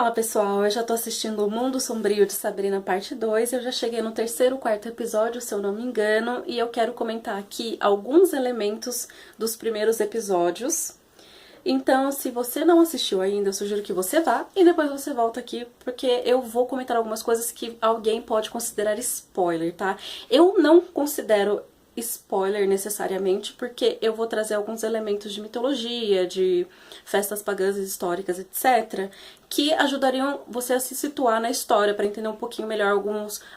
Fala pessoal, eu já tô assistindo O Mundo Sombrio de Sabrina parte 2, eu já cheguei no terceiro ou quarto episódio, se eu não me engano, e eu quero comentar aqui alguns elementos dos primeiros episódios. Então, se você não assistiu ainda, eu sugiro que você vá e depois você volta aqui, porque eu vou comentar algumas coisas que alguém pode considerar spoiler, tá? Eu não considero spoiler necessariamente, porque eu vou trazer alguns elementos de mitologia, de festas pagãs históricas, etc., que ajudariam você a se situar na história, para entender um pouquinho melhor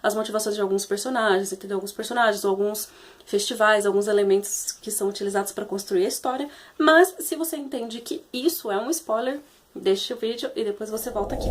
as motivações de alguns personagens, entender alguns personagens, alguns festivais, alguns elementos que são utilizados para construir a história. Mas se você entende que isso é um spoiler, deixe o vídeo e depois você volta aqui.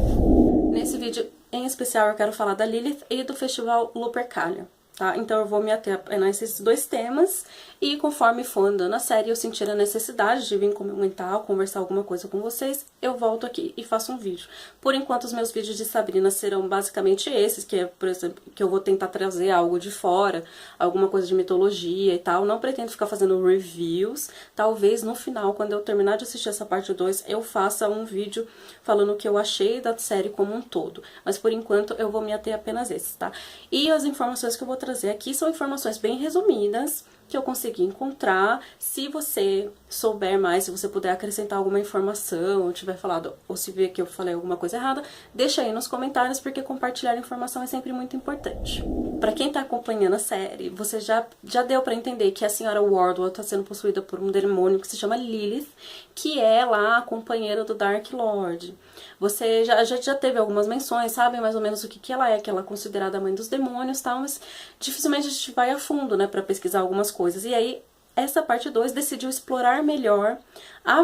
Nesse vídeo em especial eu quero falar da Lilith e do festival Lupercalia. Tá? Então eu vou me ater nesses dois temas e conforme for andando a série eu sentir a necessidade de vir comentar ou conversar alguma coisa com vocês, eu volto aqui e faço um vídeo. Por enquanto os meus vídeos de Sabrina serão basicamente esses, que é, por exemplo, que eu vou tentar trazer algo de fora, alguma coisa de mitologia e tal. Não pretendo ficar fazendo reviews, talvez no final, quando eu terminar de assistir essa parte 2, eu faça um vídeo falando o que eu achei da série como um todo. Mas por enquanto eu vou me ater apenas esses, tá? E as informações que eu vou trazer aqui são informações bem resumidas, que eu consegui encontrar. Se você souber mais, se você puder acrescentar alguma informação, ou tiver falado, ou se ver que eu falei alguma coisa errada, deixa aí nos comentários, porque compartilhar informação é sempre muito importante. Pra quem tá acompanhando a série, você já deu pra entender que a senhora Wardwell tá sendo possuída por um demônio que se chama Lilith, que é lá a companheira do Dark Lord. Você já teve algumas menções, sabe mais ou menos o que ela é considerada a mãe dos demônios e tal, mas dificilmente a gente vai a fundo, né, pra pesquisar algumas coisas. E aí, essa parte 2 decidiu explorar melhor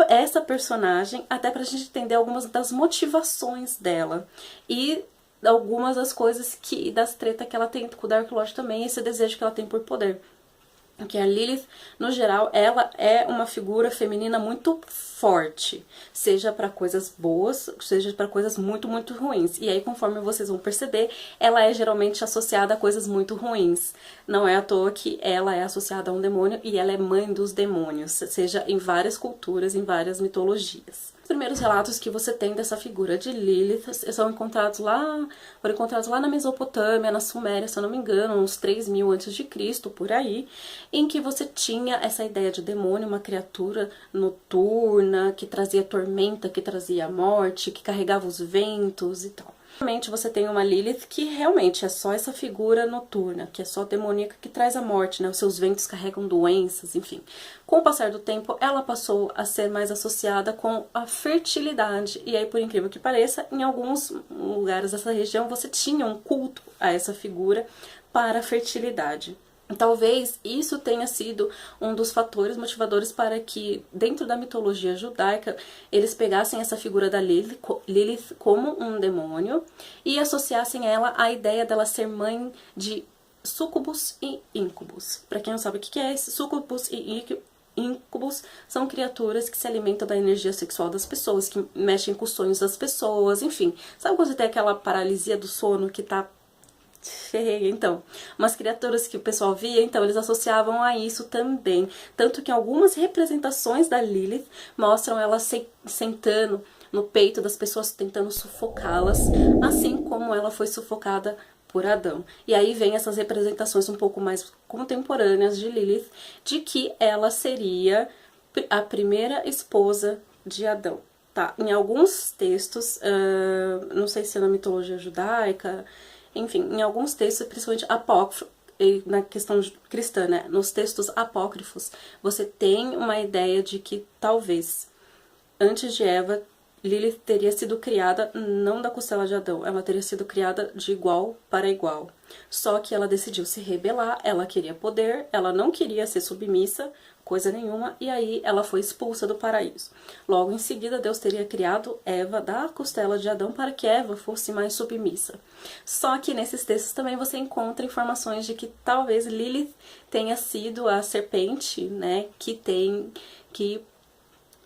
essa personagem, até pra gente entender algumas das motivações dela. E algumas das coisas das tretas que ela tem com o Dark Lord também, esse desejo que ela tem por poder. Porque a Lilith, no geral, ela é uma figura feminina muito forte, seja para coisas boas, seja para coisas muito, muito ruins. E aí, conforme vocês vão perceber, ela é geralmente associada a coisas muito ruins. Não é à toa que ela é associada a um demônio e ela é mãe dos demônios, seja em várias culturas, em várias mitologias. Os primeiros relatos que você tem dessa figura de Lilith foram encontrados lá na Mesopotâmia, na Suméria, se eu não me engano, uns 3000 a.C., por aí, em que você tinha essa ideia de demônio, uma criatura noturna, que trazia tormenta, que trazia morte, que carregava os ventos e tal. Realmente você tem uma Lilith que realmente é só essa figura noturna, que é só demoníaca, que traz a morte, né? Os seus ventos carregam doenças, enfim. Com o passar do tempo, ela passou a ser mais associada com a fertilidade. E aí, por incrível que pareça, em alguns lugares dessa região você tinha um culto a essa figura para a fertilidade. Talvez isso tenha sido um dos fatores motivadores para que, dentro da mitologia judaica, eles pegassem essa figura da Lilith como um demônio e associassem ela à ideia dela ser mãe de súcubos e íncubos. Para quem não sabe o que é isso, súcubos e íncubos são criaturas que se alimentam da energia sexual das pessoas, que mexem com os sonhos das pessoas, enfim. Sabe quando você tem aquela paralisia do sono que tá... Então, umas criaturas que o pessoal via, então eles associavam a isso também. Tanto que algumas representações da Lilith mostram ela sentando no peito das pessoas, tentando sufocá-las, assim como ela foi sufocada por Adão. E aí vem essas representações um pouco mais contemporâneas de Lilith, de que ela seria a primeira esposa de Adão. Tá? Em alguns textos, não sei se é na mitologia judaica... Enfim, em alguns textos, principalmente apócrifos, na questão cristã, né? Nos textos apócrifos, você tem uma ideia de que talvez, antes de Eva, Lilith teria sido criada não da costela de Adão, ela teria sido criada de igual para igual. Só que ela decidiu se rebelar, ela queria poder, ela não queria ser submissa, coisa nenhuma, e aí ela foi expulsa do paraíso. Logo em seguida, Deus teria criado Eva da costela de Adão para que Eva fosse mais submissa. Só que nesses textos também você encontra informações de que talvez Lilith tenha sido a serpente, né, que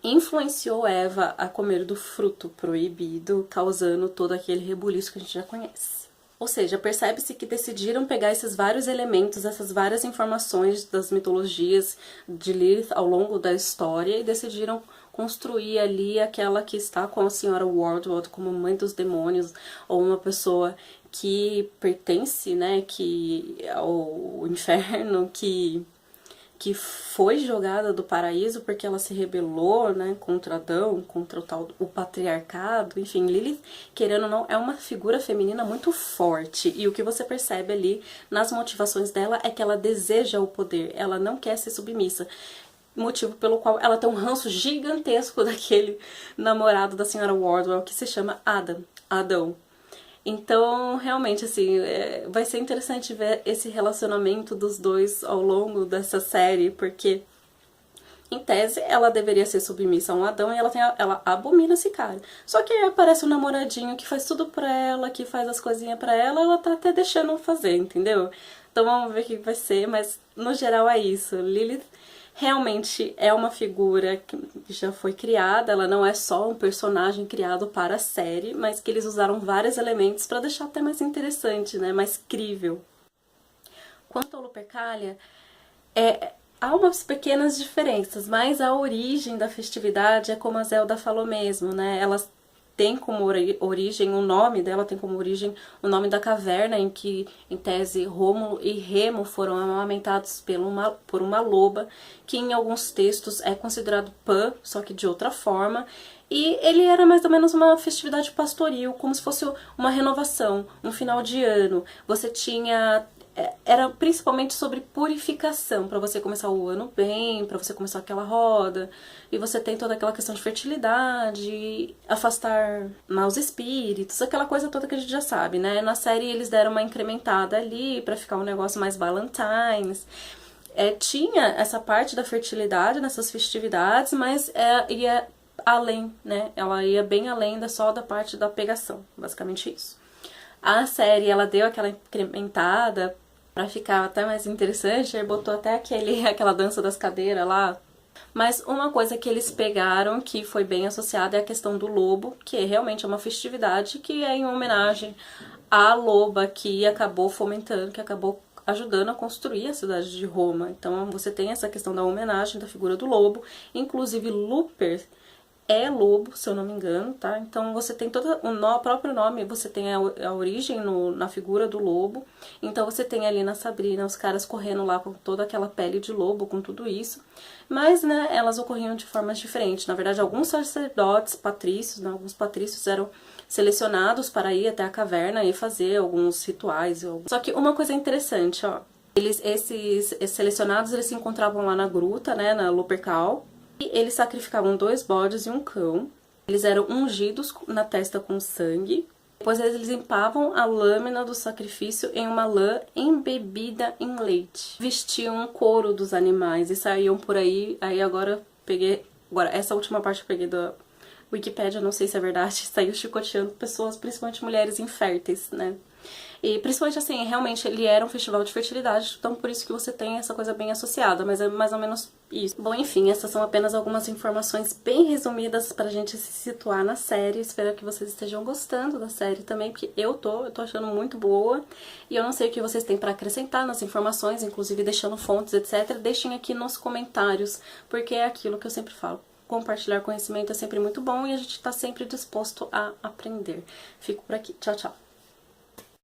influenciou Eva a comer do fruto proibido, causando todo aquele rebuliço que a gente já conhece. Ou seja, percebe-se que decidiram pegar esses vários elementos, essas várias informações das mitologias de Lilith ao longo da história e decidiram construir ali aquela que está com a senhora Wardwell como mãe dos demônios, ou uma pessoa que pertence, né, ao inferno, que foi jogada do paraíso porque ela se rebelou, né, contra Adão, contra o patriarcado, enfim, Lilith, querendo ou não, é uma figura feminina muito forte, e o que você percebe ali nas motivações dela é que ela deseja o poder, ela não quer ser submissa, motivo pelo qual ela tem um ranço gigantesco daquele namorado da senhora Wardwell que se chama Adão. Então, realmente, assim, vai ser interessante ver esse relacionamento dos dois ao longo dessa série, porque, em tese, ela deveria ser submissa a um Adão e ela abomina esse cara. Só que aí aparece um namoradinho que faz tudo pra ela, que faz as coisinhas pra ela tá até deixando fazer, entendeu? Então vamos ver o que vai ser, mas no geral é isso. Lilith realmente é uma figura que já foi criada, ela não é só um personagem criado para a série, mas que eles usaram vários elementos para deixar até mais interessante, né, mais crível. Quanto ao Lupercalia, há umas pequenas diferenças, mas a origem da festividade é como a Zelda falou mesmo, né, elas tem como origem, o nome dela tem como origem o nome da caverna em que, em tese, Rômulo e Remo foram amamentados por uma loba, que em alguns textos é considerado Pan, só que de outra forma, e ele era mais ou menos uma festividade pastoril, como se fosse uma renovação, um final de ano. Você tinha... Era principalmente sobre purificação, para você começar o ano bem, para você começar aquela roda, e você tem toda aquela questão de fertilidade, afastar maus espíritos, aquela coisa toda que a gente já sabe, né? Na série eles deram uma incrementada ali para ficar um negócio mais Valentine's. Tinha essa parte da fertilidade nessas festividades, mas ia além, né? Ela ia bem além só da parte da pegação, basicamente isso. A série, ela deu aquela incrementada pra ficar até mais interessante, aí botou até aquela dança das cadeiras lá. Mas uma coisa que eles pegaram, que foi bem associada, é a questão do lobo, que realmente é uma festividade que é em homenagem à loba que acabou fomentando, que acabou ajudando a construir a cidade de Roma. Então você tem essa questão da homenagem da figura do lobo, inclusive Luper é lobo, se eu não me engano, tá? Então você tem todo o próprio nome, você tem a origem na figura do lobo. Então você tem ali na Sabrina os caras correndo lá com toda aquela pele de lobo, com tudo isso. Mas, né, elas ocorriam de formas diferentes. Na verdade, alguns sacerdotes patrícios, né, alguns patrícios eram selecionados para ir até a caverna e fazer alguns rituais. Só que uma coisa interessante, ó. Esses selecionados, eles se encontravam lá na gruta, né, na Lupercal. Eles sacrificavam 2 bodes e um cão. Eles eram ungidos na testa com sangue. Depois eles limpavam a lâmina do sacrifício em uma lã embebida em leite. Vestiam um couro dos animais e saíam por aí. Aí agora essa última parte eu peguei da Wikipédia, não sei se é verdade. Saiu chicoteando pessoas, principalmente mulheres inférteis, né? E principalmente assim, realmente ele era um festival de fertilidade, então por isso que você tem essa coisa bem associada, mas é mais ou menos isso. Bom, enfim, essas são apenas algumas informações bem resumidas pra gente se situar na série. Espero que vocês estejam gostando da série também, porque eu tô achando muito boa. E eu não sei o que vocês têm pra acrescentar nas informações, inclusive deixando fontes, etc. Deixem aqui nos comentários, porque é aquilo que eu sempre falo. Compartilhar conhecimento é sempre muito bom e a gente tá sempre disposto a aprender. Fico por aqui. Tchau, tchau.